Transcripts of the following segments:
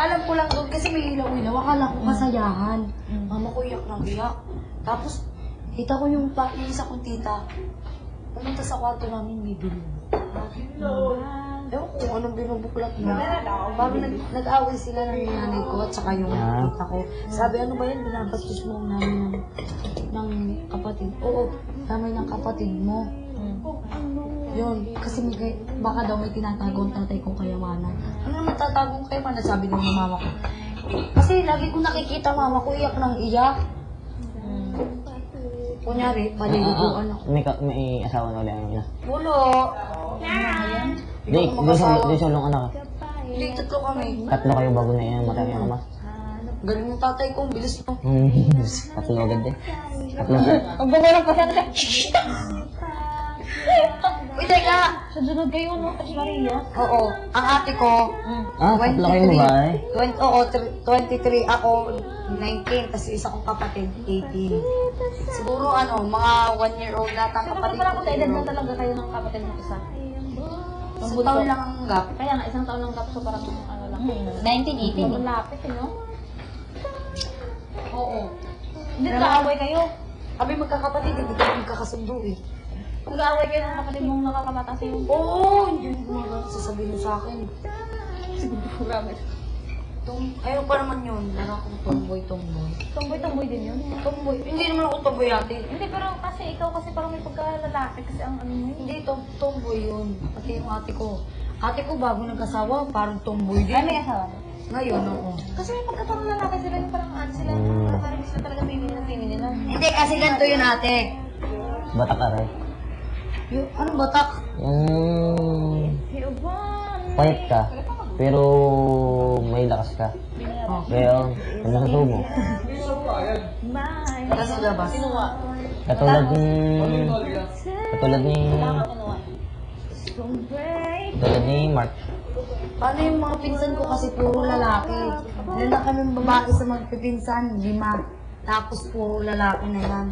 alam ko lang doon kasi may ilaw-ilaw. Akala ko kasayahan. Mama ko iyak ng iyak. Tapos, kita ko yung isa kong tita. Pumunta sa kwarto namin, may binubuklat. Ewan ko kung anong binubuklat mo. Bago nag-away sila ng nanay ko at saka yung tita ko. Sabi, ano ba yan? Binabastos mo namin ng kapatid. Oo, damay ng kapatid mo. Yun, kasi baka daw may tinatago ang tatay kong kayamanan. Ano naman tatagong kayamanan? Sabi ng mama ko. Kasi lagi ko nakikita mama ko iyak ng iyak. Kunyari, paliliguan ako. May asawa na ulit ang ina. Pulo! Di sulong anak. Hindi, tatlo kami. Tatlo kayo bago na yan matay ang ama. Galing ng tatay ko, ang bilis mo. Tatlo agad eh. Tatlo agad. Ang bago lang pa siya. Uy, teka! Sunod kayo, no? Kasi Maria. Oo, ang ate ko, Tatlo kayo babae? Oo, 23 ako, 19, tapos isa kong kapatid, 18. Siguro mga 1 year old na ang Pero kapatid parang ko. kung edad na talaga kayo ng kapatid mo isa. Isang taon lang ang gap. Kaya nga, isang taon lang gap, so parang ano lang. 1980. Ang lapit, no? Oo. Hindi nag-aaway kayo. Kami magkakapatid, hindi kami magkakasundo eh. Nag-aaway kayo ng kapatid mong nakakabata sa'yo. Oo, hindi mo sasabihin mo sa akin. Grabe. Ayaw pa naman yun, wala akong tomboy. Tomboy din yun. Tomboy, hindi naman ako tomboy ate. Hindi, pero kasi ikaw kasi parang may pagkalalaki kasi ang ano mo yun. Hindi, tomboy yun. Pati yung ate ko. Ate ko bago nag-asawa, parang tomboy din. Ay, may asawa na. Ngayon, oo. Kasi may pagkatang lalaki sila yung parang ano sila. Parang sila talaga feminin na. Hindi, kasi ganito yun ate. Batak aray. Anong batak? Yung payat ka, pero may lakas ka. Pero, kung nasa mo. Kasi labas. Katulad ni Mark. Paano yung mga pinsan ko kasi puro lalaki. Ilan na kami babae sa magpipinsan? 5. Tapos puro lalaki na yan.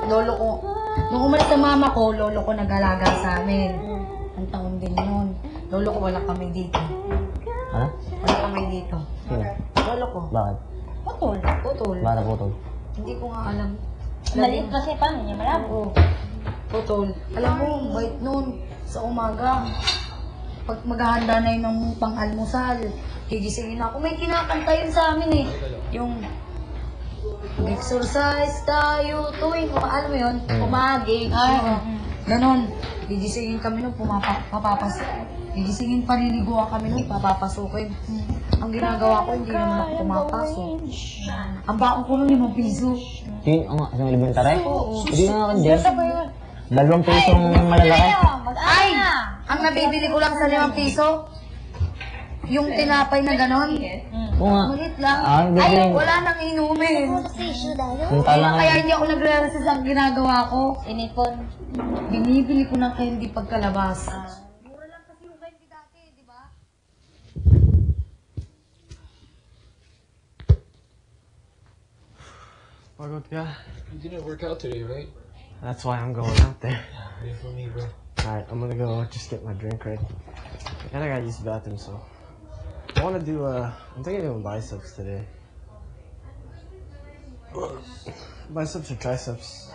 Lolo ko. Nung umalis sa mama ko, lolo ko nag-alaga sa amin. Ang taon din yun. Lolo ko wala kami dito. Ano? Wala kami dito. Sino? Lolo ko. Bakit? Putol. Bakit putol? Hindi ko nga alam. Maliit kasi paano niya malabo. Oo. Putol. Alam mo, bait nun. Sa umaga. Pag maghahanda na yun ng pang-almusal, gigisingin ako. May kinakanta yun sa amin eh. Yung exercise tayo tuwing, alam mo yun, umaging. Ganon. Gigisingin kami nung papapasok. Gigisingin, paliliguan kami nung papapasukin. Ang ginagawa ko, hindi naman ako pumapasok. Ang baon ko nung 5 piso. Yun, ang isang elementary? Oo. Hindi nga akin din. ba yun? 2 pisong malalaki. Ay! Ang nabibili ko lang sa 5 piso, yung tinapay na ganon. Oo nga. Malit lang. Ang Ay, bibili. wala nang inumin. Yung tala nga. Kaya hindi ako nagre-resist ang ginagawa ko. Inipon. Binibili ko ng candy pagkalabas. Mura lang kasi yung candy dati, di ba? Pagod ka? You didn't work out today, right? That's why I'm going out there. Wait for me, bro. Alright, I'm gonna go just get my drink ready. And I gotta use the bathroom, so. I wanna do, I'm thinking of doing biceps today. Biceps or triceps?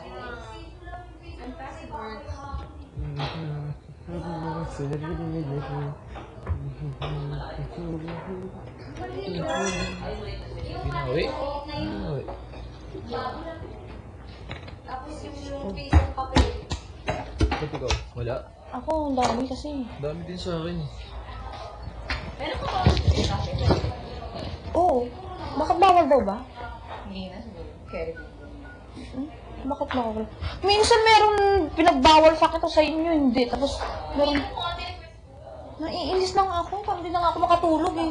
Wait. Tapos yung pisang kape. Ba't ikaw? Wala? Ako, ang dami kasi. Dami din sa akin. Oo. Bakit bawal daw ba? Hindi na, siguro. Carry ko. Bakit bawal? Minsan meron pinagbawal sa kita sa inyo, hindi. Tapos meron... Naiinis na nga ako, parang hindi na nga ako makatulog eh.